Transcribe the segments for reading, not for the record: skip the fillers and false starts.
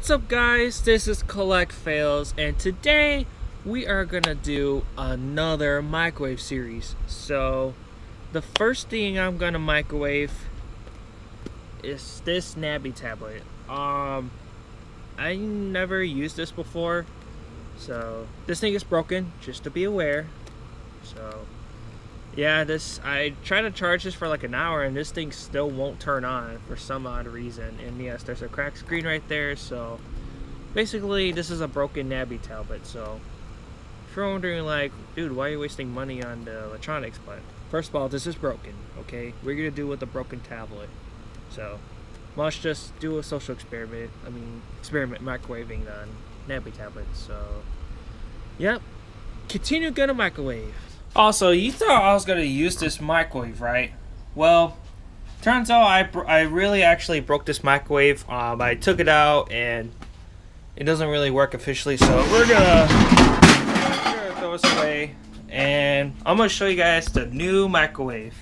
What's up, guys? This is Collect Fails, and today we are gonna do another microwave series. So the first thing I'm gonna microwave is this Nabi tablet. I never used this before, so this thing is broken, just to be aware. So yeah, I tried to charge this for like an hour and this thing still won't turn on for some odd reason. And yes, there's a cracked screen right there. So basically this is a broken Nabi tablet. So if you're wondering like, dude, why are you wasting money on the electronics? But first of all, this is broken, okay? We're gonna do with a broken tablet. So let's just do a social experiment. Experiment microwaving on Nabi tablets. So yep, continue gonna microwave. Also, you thought I was going to use this microwave, right? Well, turns out I really actually broke this microwave. I took it out and it doesn't really work officially, so we're gonna throw this away. And I'm going to show you guys the new microwave.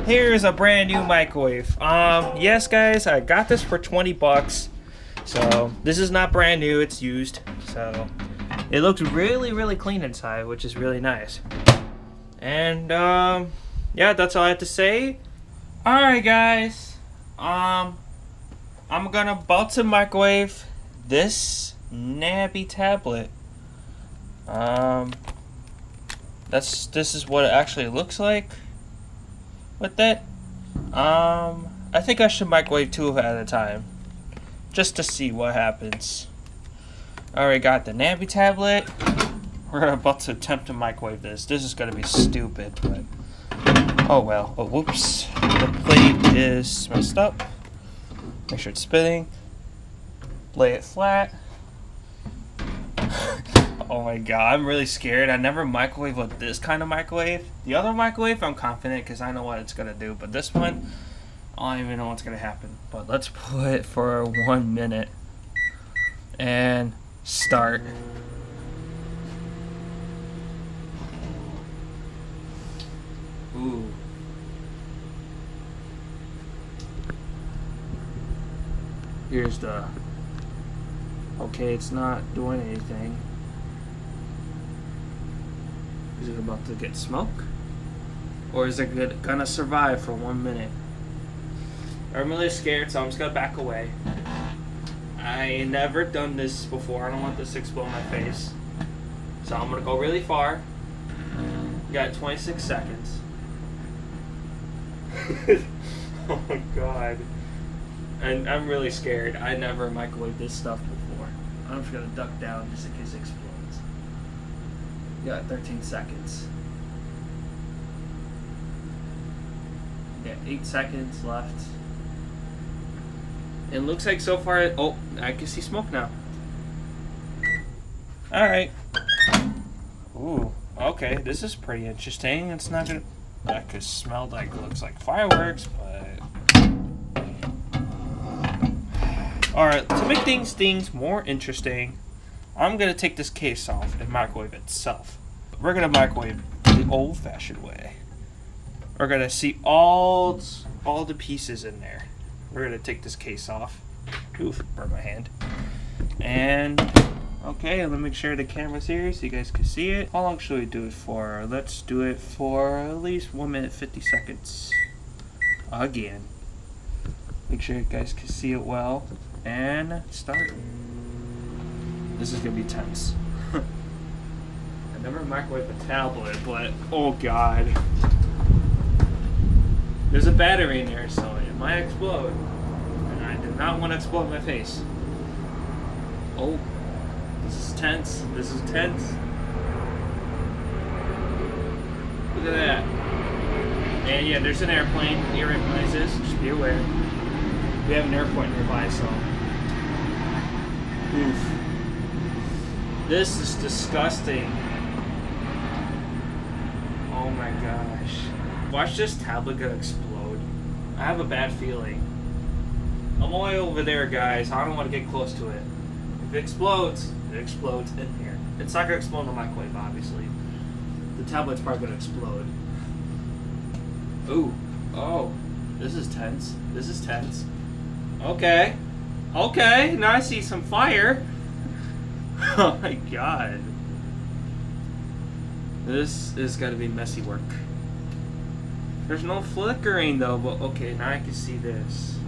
Here's a brand new microwave. Yes, guys, I got this for 20 bucks. So this is not brand new, it's used. So it looks really clean inside, which is really nice. And yeah, that's all I have to say. Alright, guys, I'm about to microwave this Nabi tablet. This is what it actually looks like with it. I think I should microwave two at a time just to see what happens. Alright, got the Nabi tablet. We're about to attempt to microwave this. This is gonna be stupid, but oh well. Oh, whoops. The plate is messed up. Make sure it's spinning. Lay it flat. Oh my god, I'm really scared. I never microwave with this kind of microwave. The other microwave, I'm confident because I know what it's gonna do, but this one, I don't even know what's gonna happen. But let's put it for 1 minute. And start. Ooh. Here's the... Okay, it's not doing anything. Is it about to get smoke? Or is it gonna survive for 1 minute? I'm really scared, so I'm just gonna back away. I never done this before. I don't want this to explode in my face. So I'm gonna go really far. You got 26 seconds. Oh my god. And I'm really scared. I never microwaved this stuff before. I'm just gonna duck down just in case it explodes. You got 13 seconds. You got 8 seconds left. It looks like so far... Oh, I can see smoke now. Alright. Ooh, okay. This is pretty interesting. It's not gonna... That could smell like... Looks like fireworks, but... Alright, to make things more interesting, I'm gonna take this case off and microwave itself. We're gonna microwave the old-fashioned way. We're gonna see all the pieces in there. We're gonna take this case off. Oof, burned my hand. And okay, let me make sure the camera's here so you guys can see it. How long should we do it for? Let's do it for at least 1 minute 50 seconds. Again. Make sure you guys can see it well. And start. This is gonna be tense. I never microwaved a tablet, but oh god. There's a battery in there, so it might explode. And I do not want to explode in my face. Oh, this is tense. This is tense. Look at that. And yeah, there's an airplane. The airplane is this. Just be aware. We have an airport nearby, so. Oof. This is disgusting. Oh my gosh. Watch this tablet gonna explode. I have a bad feeling. I'm all the way over there, guys. I don't want to get close to it. If it explodes in here. It's not gonna explode in the microwave, obviously. The tablet's probably gonna explode. Ooh. Oh. This is tense. This is tense. Okay. Okay, now I see some fire. Oh my god. This is gotta be messy work. There's no flickering though, but okay, now I can see this.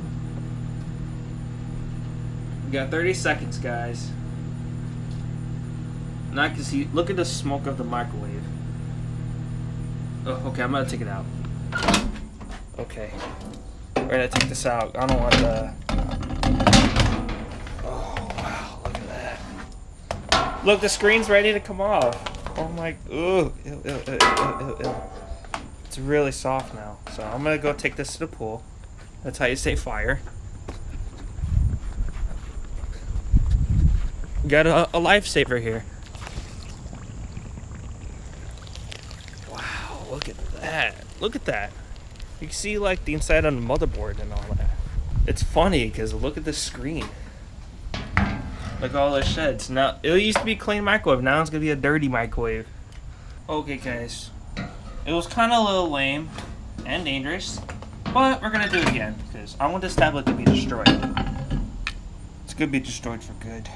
We got 30 seconds, guys. Now I can see, look at the smoke of the microwave. Oh, okay, I'm gonna take it out. Okay. We're gonna take this out. I don't want the... Oh, wow, look at that. Look, the screen's ready to come off. Oh my, ooh, ew, ew, ew, ew, ew. It's really soft now. So I'm gonna go take this to the pool. That's how you save fire. We got a lifesaver here. Wow, look at that. Look at that. You can see like the inside on the motherboard and all that. It's funny because look at the screen. Look at all those sheds. Now, it used to be a clean microwave. Now it's going to be a dirty microwave. Okay, guys. It was kind of a little lame and dangerous. But we're going to do it again. Because I want this tablet to be destroyed. It's going to be destroyed for good.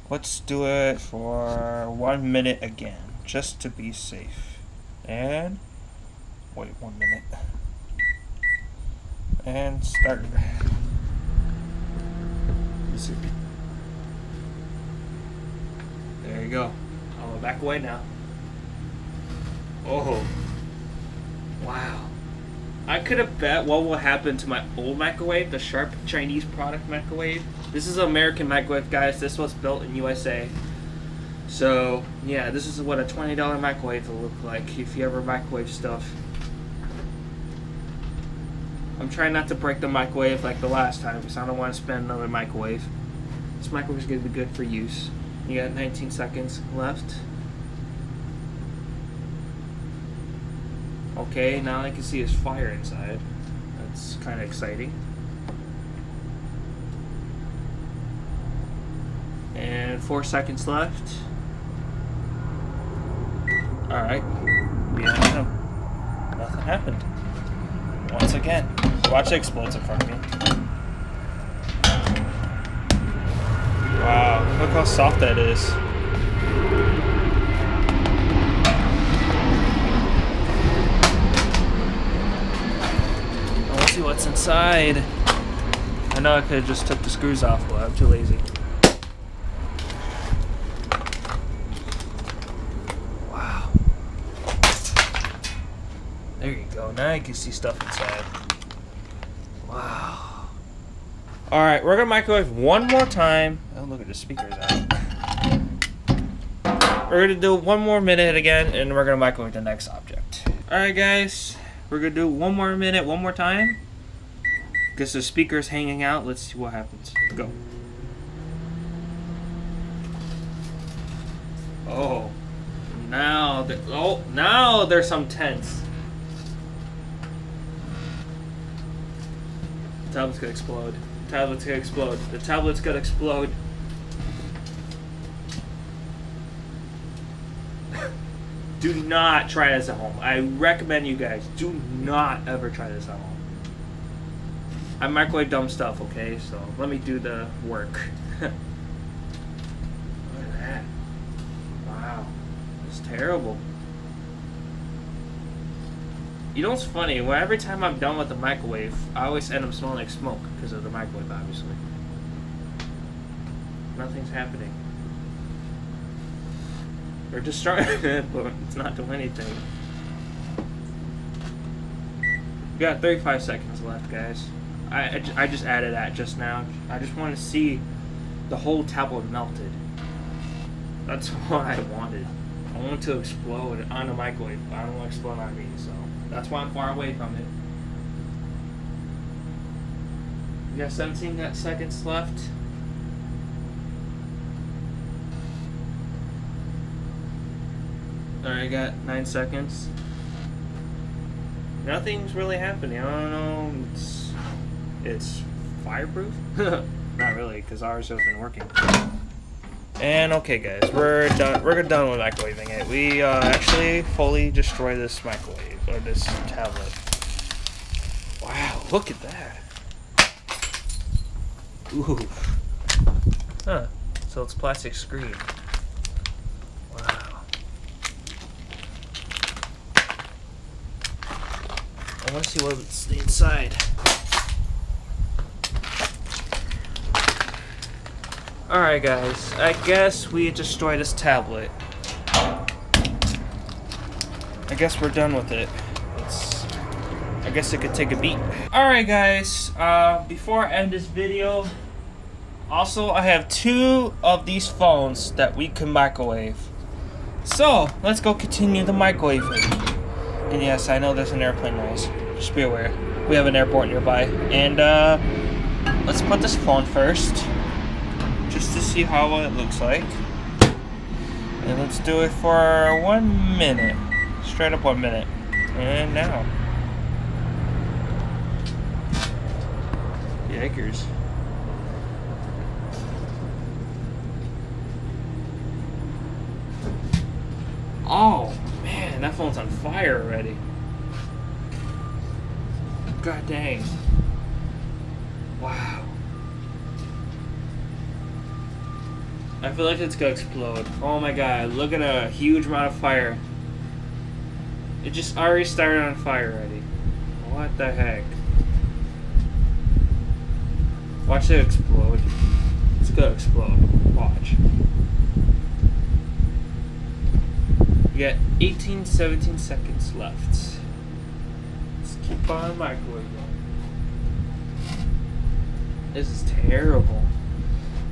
Let's do it for 1 minute again. Just to be safe. And... wait 1 minute. And start. There you go. I'll back away now. Oh. Wow. I could have bet what will happen to my old microwave, the Sharp Chinese product microwave. This is an American microwave, guys. This was built in USA. So, yeah, this is what a $20 microwave will look like if you ever microwave stuff. I'm trying not to break the microwave like the last time because I don't want to spend another microwave. This microwave is going to be good for use. You got 19 seconds left. Okay, now I can see his fire inside. That's kind of exciting. And 4 seconds left. Alright. Behind him. Nothing happened. Once again. Watch it explodes in front of me. Wow, look how soft that is. I want to see what's inside. I know I could have just took the screws off, but I'm too lazy. Wow. There you go, now you can see stuff inside. Wow. Alright, we're gonna microwave one more time. Oh, look at the speakers out. We're gonna do 1 more minute again, and we're gonna microwave the next object. Alright, guys. We're gonna do 1 more minute, 1 more time. Because the speaker's hanging out. Let's see what happens. Go. Oh. Now there's some tense. The tablet's gonna explode. The tablet's gonna explode. The tablet's gonna explode. Do not try this at home. I recommend you guys do not ever try this at home. I microwave dumb stuff, okay? So let me do the work. Look at that. Wow. It's terrible. You know what's funny? Well, every time I'm done with the microwave, I always end up smelling like smoke because of the microwave, obviously. Nothing's happening. We're just starting it, but it's not doing anything. We got 35 seconds left, guys. I just added that just now. I just want to see the whole tablet melted. That's what I wanted. I want it to explode on the microwave, but I don't want it to explode on me, so that's why I'm far away from it. We got 17 seconds left. Alright, I got 9 seconds. Nothing's really happening. I don't know. It's fireproof? Not really, because ours has been working. And okay, guys, we're done. We're done with microwaving it. We actually fully destroyed this microwave or this tablet. Wow, look at that. Ooh. Huh. So it's plastic screen. Wow. I want to see what's inside. Alright guys, I guess we destroyed this tablet. I guess we're done with it. I guess it could take a beat. Alright guys, before I end this video, also I have 2 of these phones that we can microwave. So, let's go continue the microwaving. And yes, I know there's an airplane noise. Just be aware. We have an airport nearby. And let's put this phone first, just to see how it looks like. And let's do it for 1 minute. Straight up 1 minute. And now. Yikers. Oh man, that phone's on fire already. God dang. Wow. I feel like it's gonna explode. Oh my god, look at a huge amount of fire. It just already started on fire already. What the heck? Watch it explode. It's gonna explode. Watch. We got 18, 17 seconds left. Let's keep on microwaving. This is terrible.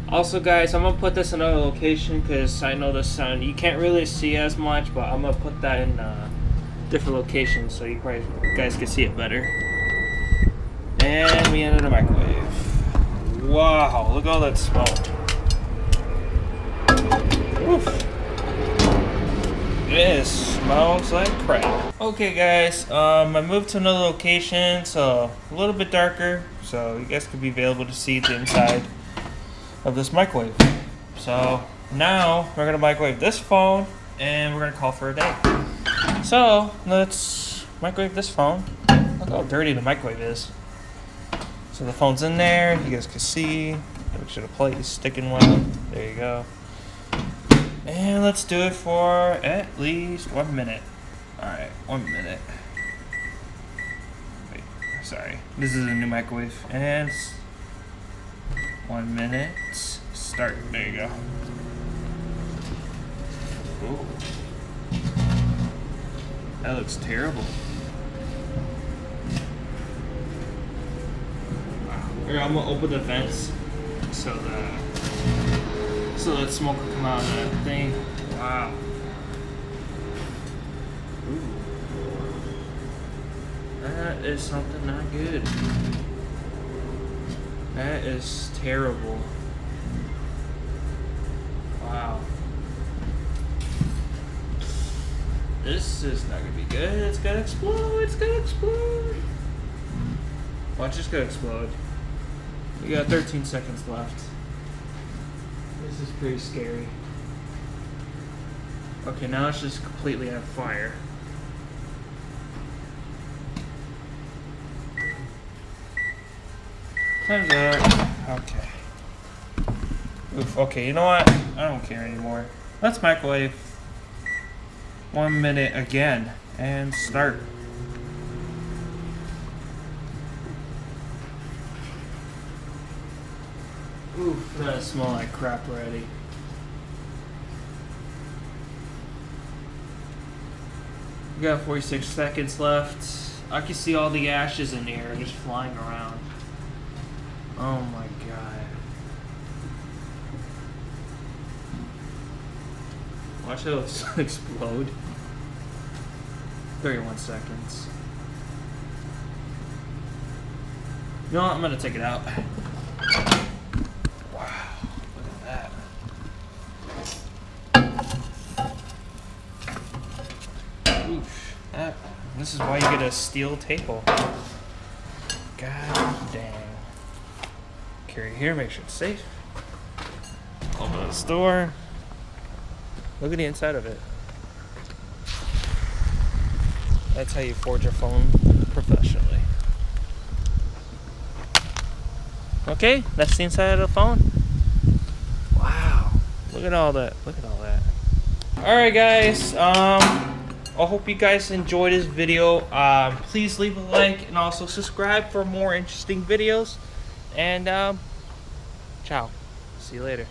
Also guys, I'm gonna put this in another location because I know the sun, you can't really see as much, but I'm gonna put that in different locations so you guys can see it better. And we ended the microwave. Wow, look at all that smoke. Oof. This smells like crap. Okay guys, I moved to another location, so a little bit darker, so you guys could be available to see the inside of this microwave. So now we're gonna microwave this phone and we're gonna call for a day. So let's microwave this phone. Look how dirty the microwave is. So the phone's in there, you guys can see. Make sure the plate is sticking well. There you go. And let's do it for at least 1 minute. Alright, 1 minute. Wait, sorry. This is a new microwave. And 1 minute. Start. There you go. Ooh. That looks terrible. Here, I'm gonna open the vents so that smoke will come out of that thing. Wow. Ooh. That is something not good. That is terrible. Wow. This is not gonna be good. It's gonna explode. It's gonna explode. Watch this go explode. We got 13 seconds left. This is pretty scary. Okay, now it's just completely on fire. Time's up. Okay. Oof, okay, you know what? I don't care anymore. Let's microwave 1 minute again and start. Oof, that smells like crap already. We got 46 seconds left. I can see all the ashes in the air just flying around. Oh my god. Watch it explode. 31 seconds. You know what? I'm gonna take it out. Wow, look at that. Oof. This is why you get a steel table. God dang. Carry it here, make sure it's safe. Open this door. Look at the inside of it. That's how you forge a phone professionally. Okay, that's the inside of the phone. Wow, look at all that. Look at all that. All right, guys. I hope you guys enjoyed this video. Please leave a like and also subscribe for more interesting videos. And ciao. See you later.